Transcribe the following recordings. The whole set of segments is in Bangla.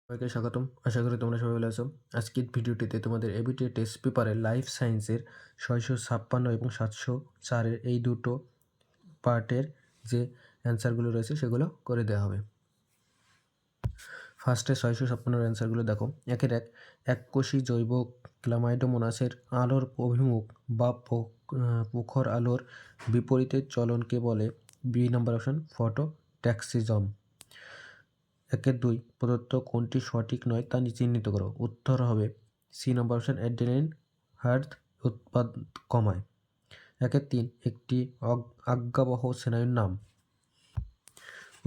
সবাইকে স্বাগতম। আশা করি তোমরা সবাই ভালো আছো। আজকের ভিডিওটিতে তোমাদের এবিটিএ টেস্ট পেপারের লাইফ সায়েন্সের 656 এবং 704 এর এই দুটো পার্টের যে অ্যান্সারগুলো রয়েছে সেগুলো করে দেওয়া হবে। ফার্স্টে 656 এর অ্যান্সারগুলো দেখো। একের এককোষী জৈব ক্লামাইডোমোনাসের আলোর অভিমুখ বা প্রখর আলোর বিপরীতে চলনকে বলে বি নাম্বার অপশন ফটোট্যাক্সিজম। 1-2 প্রদত্ত কোনটি সঠিক নয় তা চিহ্নিত করো। উত্তর হবে সি নম্বর অপশন অ্যাড্রেনালিন হার্ট উৎপাদ কমায়। 1-3 একটি আজ্ঞাবহ স্নায়ুর নাম।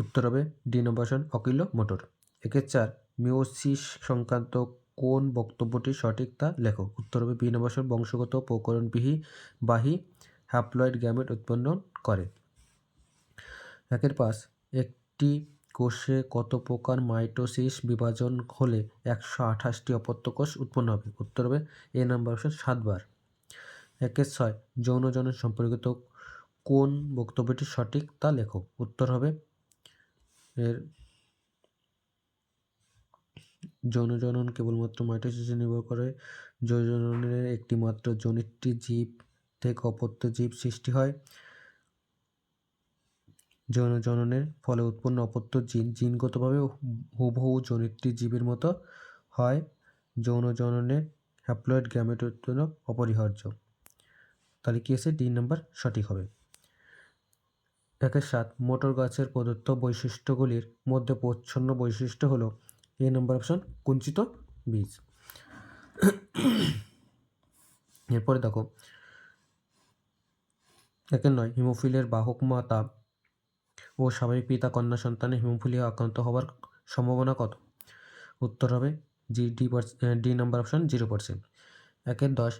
উত্তর হবে ডি নম্বর অপশন অকিলোমোটর। 1-4 মিওসিস সংক্রান্ত কোন বক্তব্যটি সঠিক তা লেখো। উত্তর হবে বি নম্বর অপশন বংশগত বাহী হ্যাপ্লয়েড গ্যামেট উৎপন্ন করে। 1-5 একটি কোষে কত প্রকার মাইটোসিস বিভাজন হলে 128টি অপত্য কোষ উৎপন্ন হবে। উত্তর হবে এ নাম্বার অপশন 7 বার। 1-6 যৌন জনন সম্পর্কিত কোন বক্তব্যটি সঠিক তা লেখো। উত্তর হবে এর যৌন জনন কেবলমাত্র মাইটোসিসে নির্ভর করে। যৌন জননের একটি মাত্র জনিতটি জীব থেকে অপত্য জীব সৃষ্টি হয়। যৌন জননের ফলে উৎপন্ন অপত্য জিনগতভাবে হুবহু জনিতটি জীবের মতো হয়। যৌন জননে হ্যাপ্লয়েড গ্যামেট উৎপন্ন অপরিহার্য। তাহলে কি আছে ডি নাম্বার সঠিক হবে। 1-7 মোটর গাছের প্রদত্ত বৈশিষ্ট্যগুলির মধ্যে প্রচ্ছন্ন বৈশিষ্ট্য হলো এ নাম্বার অপশন কুঞ্চিত বীজ। এরপরে দেখো 1-9 হিমোফিলের বাহক মাতা ও স্বাভাবিক পিতা কন্যা সন্তানের হিমোফিলিয়া আক্রান্ত হওয়ার সম্ভাবনা কত। উত্তর হবে ডি নাম্বার অপশন 0%। 1-10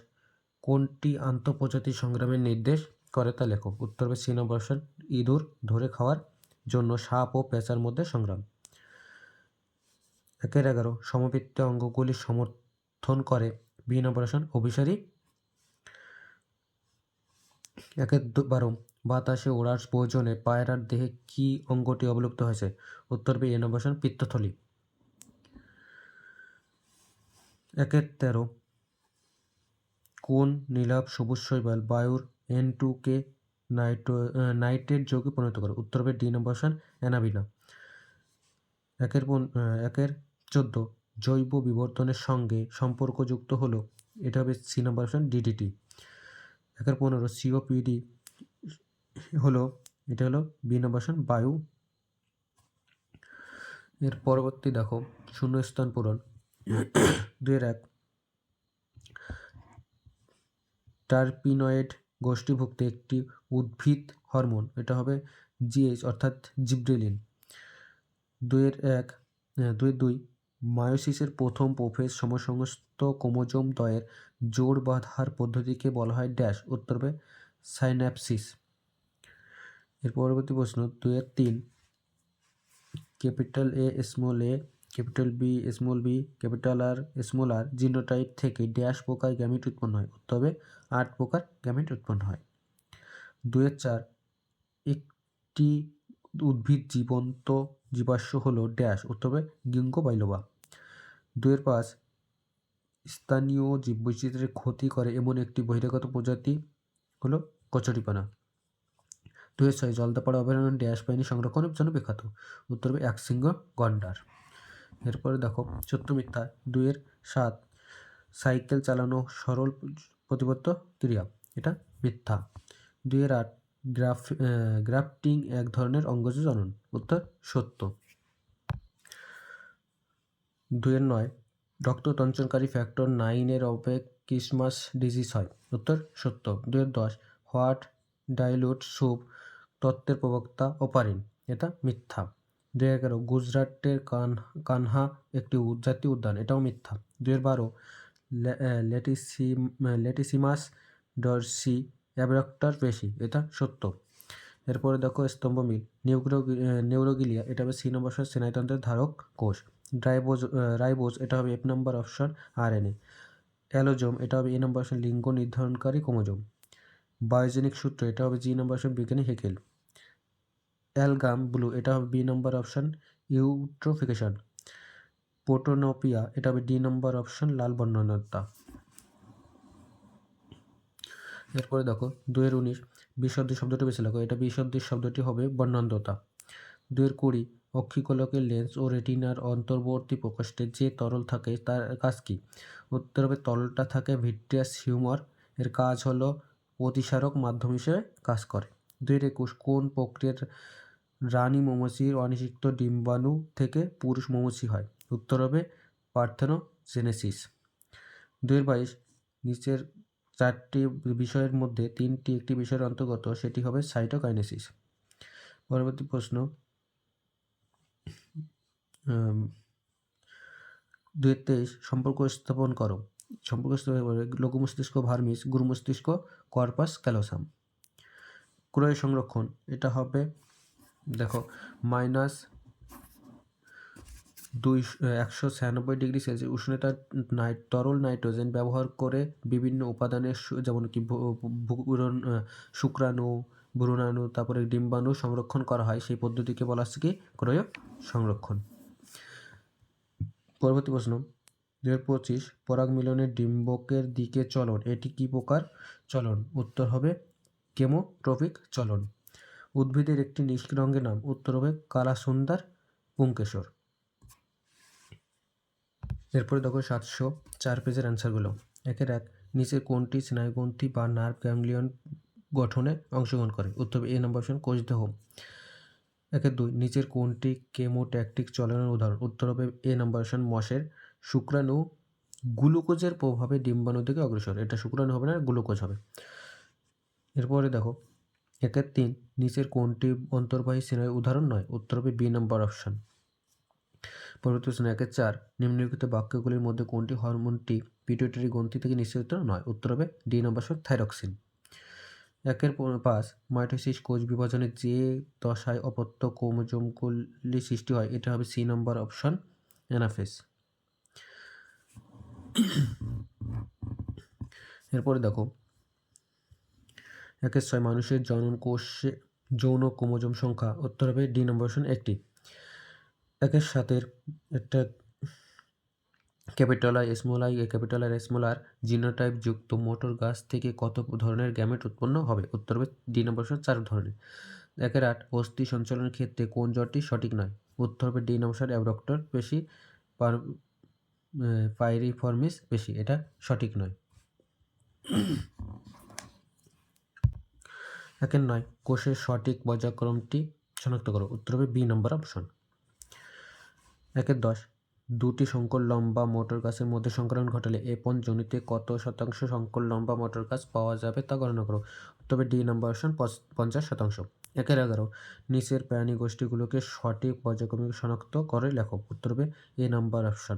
কোনটি আন্তঃপ্রজাতি সংগ্রামের নির্দেশ করে তা লেখো। উত্তর হবে সি নম্বর অপশন ইঁদুর ধরে খাওয়ার জন্য সাপ ও পেঁচার মধ্যে সংগ্রাম। 1-11 সমবৃত্ত অঙ্গগুলি সমর্থন করে বি নম্বর অপশন অভিসারী। 1-12 বাতাসে ওড়ার প্রয়োজনে পায়রার দেহে কি অঙ্গটি অবলুপ্ত হয়েছে। উত্তর হবে এ নম্বর অপশন পিত্তথলি। 1-13 কোন নীলাভ সবুজ শৈবাল বায়ুর N2 কে নাইট্রেট যৌগে পরিণত করে। উত্তর হবে ডি নম্বর অপশন অ্যানাবিনা। 1-14 জৈব বিবর্তনের সঙ্গে সম্পর্কযুক্ত হলো এটা হবে সি নম্বর অপশন ডিডিটি। 1-15 সিওপিডি হলো এটা হলো বি নম্বর অপশন বায়ু। এর পরবর্তী দেখো শূন্যস্থান পূরণ। 2-1 টার্পিনয়েড গোষ্ঠীভুক্ত একটি উদ্ভিদ হরমোন এটা হবে জিএইচ অর্থাৎ জিব্রেলিন। 2-2 মায়োসিসের প্রথম প্রোফেজ সমসংস্থ ক্রোমোজোম দ্বয়ের জোড় বাঁধার পদ্ধতিকে বলা হয় ড্যাশ। উত্তর হবে সাইন্যাপসিস। এর পরবর্তী প্রশ্ন 2-3 capital A small A capital B small B capital R small R genotype থেকে ড্যাশ প্রকার গ্যামেট উৎপন্ন হয়। উত্তর হবে 8 প্রকার গ্যামেট উৎপন্ন হয়। 2-4 একটি উদ্ভিদ জীবন্ত জীবাশ্ম হলো ড্যাশ। উত্তর হবে গিঙ্গো বাইলোবা। 2-5 স্থানীয় জীববৈচিত্র্যের ক্ষতি করে এমন একটি বহিরাগত প্রজাতি হলো কচুরিপানা। 2-6 জলদাপাড়া অভয়ারণ্য ড্যাশ বাহিনী সংরক্ষণের জন্য বিখ্যাত। উত্তর হবে একশৃঙ্গ গন্ডার। এরপরে দেখো সত্য মিথ্যা। 2-7 সাইকেল চালানো সরল প্রতিবদ্ধ ক্রিয়া এটা মিথ্যা। 2-8 গ্রাফটিং এক ধরনের অঙ্গজ জনন। উত্তর সত্য। 2-9 রক্ততঞ্চনকারী ফ্যাক্টর 9 এর অভাবে ক্রিসমাস ডিজিজ হয়। উত্তর সত্য। 2-10 হোয়াট ডাইলুট স্যুপ তত্ত্বের প্রবক্তা ওপারিন এটা মিথ্যা। 2-11 গুজরাটের কানহা একটি জাতীয় উদ্যান এটাও মিথ্যা। 2-12 লেটিসিমাস ডরসি অ্যাবডাক্টর পেশি এটা সত্য। এরপরে দেখো স্তম্ভমিল নিউরোগিলিয়া এটা হবে সি নম্বর অপশন স্নায়ুতন্ত্রের ধারক কোষ। রাইবোজ এটা হবে F number option RNA. Allosome এটা হবে এ নম্বর অপশন লিঙ্গ নির্ধারণকারী ক্রোমোজোম। বায়োজেনিক সূত্র এটা হবে জি নম্বর অপশন বিজ্ঞানী হেকেল। অ্যালগাম ব্লু এটা হবে বি নম্বর অপশন ইউট্রোফিকেশন। পোটোনোপিয়া, এটা হবে ডি নম্বর অপশন, লাল বর্ণাঢ্যতা। এরপরে দেখো 2-19 বিসর্দি শব্দটি বেছে লেখো। এটা বিসর্দি শব্দটি হবে বর্ণাঢ্যতা। 2-20 অক্ষিগোলকের লেন্স ও রেটিনার অন্তর্বর্তী প্রকোষ্ঠে যে তরল থাকে তার কাজ কি? উত্তর হবে তরলটা থাকে ভিট্রিয়াস হিউমার, এর কাজ হলো অতিসারক মাধ্যম হিসেবে কাজ করে। 2-21 কোন প্রক্রিয়ার রানী মৌমাছির অনিষিক্ত ডিম্বাণু থেকে পুরুষ মৌমাছি হয়? উত্তর হবে পার্থেনোজেনেসিস। 2-22 নিচের 4টি বিষয়ের মধ্যে 3টি একটি বিষয়ের অন্তর্গত, সেটি হবে সাইটোকাইনেসিস। পরবর্তী প্রশ্ন 2-23 সম্পর্ক স্থাপন করো। সম্পর্ক স্থাপন করে লঘু মস্তিষ্ক ভার্মিস, গুরু মস্তিষ্ক কর্পাস ক্যালোসাম। ক্রয় সংরক্ষণ, এটা হবে দেখো -196 ডিগ্রি সেলসিয়াস উষ্ণতার তরল নাইট্রোজেন ব্যবহার করে বিভিন্ন উপাদানের যেমন কি শুক্রাণু, ভ্রূণাণু, তারপরে ডিম্বাণু সংরক্ষণ করা হয়, সেই পদ্ধতিকে বলা হচ্ছে কি ক্রয় সংরক্ষণ। পরবর্তী প্রশ্ন 2025 পরাগ মিলনের ডিম্বকের দিকে চলন, এটি কি প্রকার চলন? উত্তর হবে কেমোট্রপিক চলন। উদ্ভিদের একটি নিষ্ক্রিয় অঙ্গের নাম? উত্তর হবে কালাসুন্দর পুংকেশর। এরপরে দেখো 704 পেজের অ্যান্সারগুলো। 1-1 নিচের কোনটি স্নায়ুগ্রন্থি বা নার্ভ গ্যাংলিয়ন গঠনে অংশগ্রহণ করে? উত্তর হবে এ নম্বর অপশন কোষদেহ। 1-2 নিচের কোনটি কেমোট্যাকটিক চলনের উদাহরণ? উত্তর হবে এ নম্বর অপশন মশের শুক্রাণু গ্লুকোজের প্রভাবে ডিম্বাণু থেকে অগ্রসর, এটা শুক্রাণু হবে না, গ্লুকোজ হবে। এরপরে দেখো 1-3 নিচের কোনটি অন্তর্বাহী স্নায়ুর উদাহরণ নয়? উত্তর হবে বি নম্বর অপশন। পরবর্তী প্রশ্ন 1-4 নিম্নলিখিত বাক্যগুলির মধ্যে কোনটি হরমোনটি পিটুইটারি গ্রন্থি থেকে নিঃসৃত নয়? উত্তর হবে ডি নম্বর অপশন থাইরক্সিন। 1-5 মাইটোসিস কোষ বিভাজনের যে দশায় অপত্য ক্রোমোজোমগুলি সৃষ্টি হয়, এটা হবে সি নম্বর অপশন অ্যানাফেজ। এরপরে দেখো 1-6 মানুষের জনন কোষে যৌন ক্রোমোজোম সংখ্যা? উত্তর হবে ডি নম্বর অপশন 1টি। 1-7 একটা capital I small I capital R small R genotype যুক্ত মোটর গাছ থেকে কত ধরনের গ্যামেট উৎপন্ন হবে? উত্তর হবে ডি নম্বর অপশন 4 ধরনের। 1-8 অস্থি সঞ্চালনের ক্ষেত্রে কোন জটটি সঠিক নয়? উত্তর হবে ডি নম্বর অ্যাবডক্টর পেশি পাইরিফর্মিস পেশি, এটা সঠিক নয়। 1-9 কোষের সঠিক পর্যায়ক্রমটি শনাক্ত করো। উত্তর হবে বি নম্বর অপশন। 1-10 দুটি সংকর লম্বা মোটর গাছের মধ্যে সংকরণ ঘটালে A1 জনিতে কত শতাংশ সংকর লম্বা মোটর গাছ পাওয়া যাবে তা গণনা করো। তবে ডি নাম্বার অপশন 50%। 1-11 নিচের প্রাণী গোষ্ঠীগুলোকে সঠিক পর্যায়ক্রমে শনাক্ত করে লেখো। উত্তর হবে এ নাম্বার অপশন।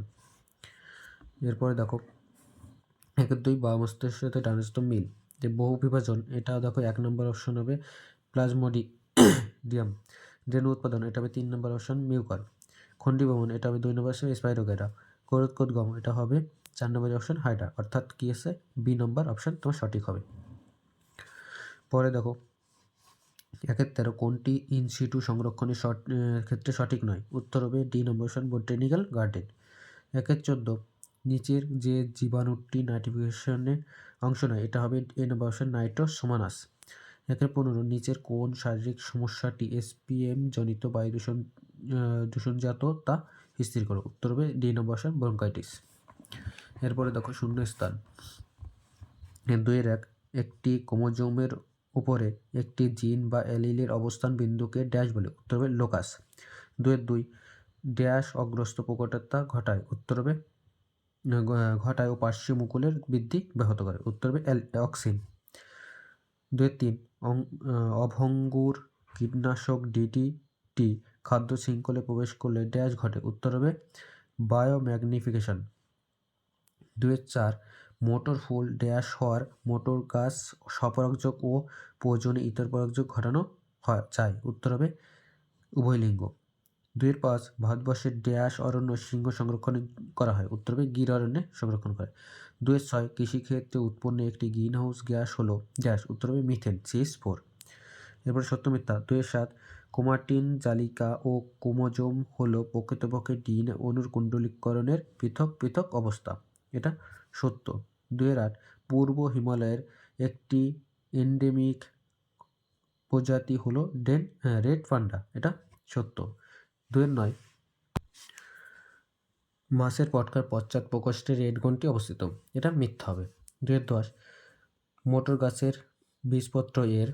এরপরে দেখো 1-2 বামস্তের সাথে ডানস্থ মিল যে বহু বিভাজন, এটা দেখো 1 নম্বর অপশন হবে প্লাজমোডিয়াম। রেণু উৎপাদন, এটা হবে 3 নম্বর অপশন মিউকার। খণ্ডীভবন, এটা হবে 2 নম্বর অপশন স্পাইরোগেরা। কোরোদগম, এটা হবে 4 নম্বর অপশন হাইড্রা। অর্থাৎ কি আছে বি নম্বর অপশন তোমার সঠিক হবে। পরে দেখো 1-13 কোনটি ইনসিটু সংরক্ষণের ক্ষেত্রে সঠিক নয়? উত্তর হবে ডি নম্বর অপশন বোটানিক্যাল গার্ডেন। 1-14 নিচের যে জীবাণুটি নাইট্রিফিকেশনে অংশ নেয়, এটা হবে এ নম্বর অপশন নাইট্রোসোমানাস। 1-15 নিচের কোন শারীরিক সমস্যাটি SPM জনিত বায়ু দূষণজাত তা স্থির করো? উত্তর হবে ডি নম্বর অপশন ব্রঙ্কাইটিস। এরপরে দেখো শূন্য স্থান 2-1 একটি ক্রোমোজোমের উপরে একটি জিন বা অ্যালিলের অবস্থান বিন্দুকে ড্যাশ বলে। উত্তর হবে লোকাস। 2-2 ড্যাশ অগ্রস্ত প্রকটতা ঘটায়। উত্তর হবে ঘটায় ও পার্শ্ব মুকুলের বৃদ্ধি ব্যাহত করে। উত্তর হবে অক্সিন। 2-3 অভঙ্গুর কীটনাশক DDT খাদ্য শৃঙ্খলে প্রবেশ করলে ড্যাশ ঘটে। উত্তর হবে বায়োম্যাগনিফিকেশন। 2-4 মোটর ফুল ড্যাশ হওয়ার মোটর গাছ স্বপরাগযোগ ও প্রয়োজনে ইতর পরাগযোগ ঘটানো চায়। উত্তর হবে উভয়লিঙ্গ। 2-5 ভারতবর্ষের ড্যাশ অরণ্য সিংহ সংরক্ষণ করা হয়। উত্তর হবে গির অরণ্যে সংরক্ষণ করে। 2-6 কৃষিক্ষেত্রে উৎপন্ন একটি গ্রিনহাউস গ্যাস হলো ড্যাশ। উত্তর হবে মিথেন CH4। এরপরে সত্য মিথ্যা 2-7 ক্রোমাটিন জালিকা ও ক্রোমোজোম হলো প্রকৃতপক্ষে ডিএনএ অণুর কুণ্ডলীকরণের পৃথক পৃথক অবস্থা। এটা সত্য। 2-8 পূর্ব হিমালয়ের একটি এন্ডেমিক প্রজাতি হলো রেড পান্ডা। এটা সত্য। 2-9 মাছের পটকার পশ্চাৎ প্রকোষ্ঠে রেড গণটি অবস্থিত। এটা মিথ্যা হবে। 2-10 মোটর গাছের বীজপত্র এর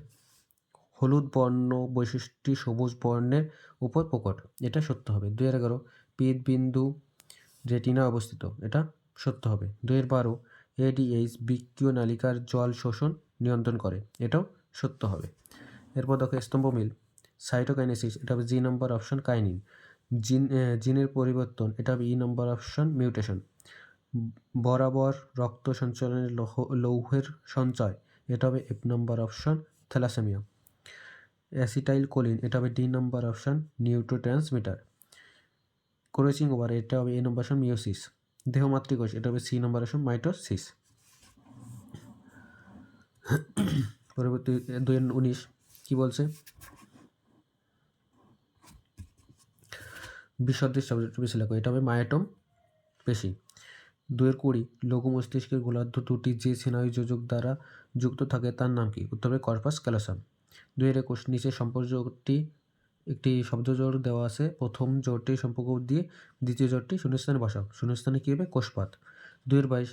হলুদ বর্ণ বৈশিষ্ট্যটি সবুজ বর্ণের উপর প্রকট। এটা সত্য হবে। 2-11 পিতবিন্দু রেটিনা অবস্থিত। এটা সত্য হবে। 2-12 এডিএইচ বৃক্কীয় নালিকার জল শোষণ নিয়ন্ত্রণ করে। এটাও সত্য হবে। এরপর দেখো স্তম্ভমিল সাইটোকাইনেসিস, এটা হবে জি নম্বর অপশন কাইনিন। জিনের পরিবর্তন, এটা হবে ই নম্বর অপশন মিউটেশন। বরাবর রক্ত সঞ্চালনের লৌহের সঞ্চয়, এটা হবে F number option thalassaemia. Acetyl choline, এটা হবে ডি নম্বর অপশন নিউরোট্রান্সমিটার। ক্রসিং ওভার, এটা হবে এ নম্বর অপশন মিওসিস। দেহমাতৃকোষ, এটা হবে সি নম্বর অপশন মাইটোসিস। পরবর্তী 2-19 কি বলছে? বিসদৃশ শব্দটি বেশি লেখো। এটা হবে মায়োটম পেশি। 2-20 লঘু মস্তিষ্কের গোলার্ধ দুটি যে স্নায়ু যোজক দ্বারা যুক্ত থাকে তার নাম কি? উত্তর হবে কর্পাস ক্যালোসাম। 2-21 নিচের সম্পর্কটি একটি শব্দজোড় দেওয়া আছে, প্রথম জোড়টি সম্পর্ক দিয়ে দ্বিতীয় জোড়টি শূন্যস্থানে বসাও। শূন্যস্থানে কী হবে? কোষপাত। 2-22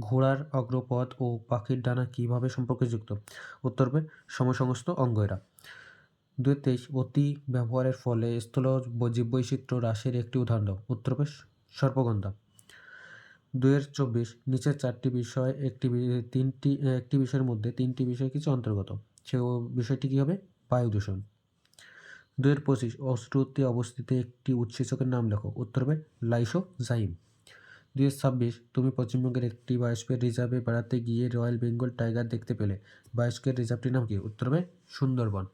ঘোড়ার অগ্রপথ ও পাখির ডানা কীভাবে সম্পর্কযুক্ত? উত্তর হবে সমসংস্থ অঙ্গেরা। 2-23 অতি ব্যবহারের ফলে স্থূল জীববৈচিত্র্য হ্রাসের একটি উদাহরণ দাও। উত্তর হবে সর্পগন্ধা। 2-24 নিচের চারটি বিষয় একটি বিষয়ের মধ্যে তিনটি বিষয় কিছু অন্তর্গত, সে বিষয়টি কী হবে? বায়ু দূষণ। 2-25 অশ্রুতে অবস্থিত একটি উৎসেচকের নাম লেখো। উত্তর হবে লাইসোজাইম। 2-26 তুমি পশ্চিমবঙ্গের একটি বায়োস্ফিয়ার রিজার্ভে বেড়াতে গিয়ে রয়্যাল বেঙ্গল টাইগার দেখতে পেলে। বায়োস্ফিয়ার রিজার্ভটির নাম কি? উত্তর হবে সুন্দরবন।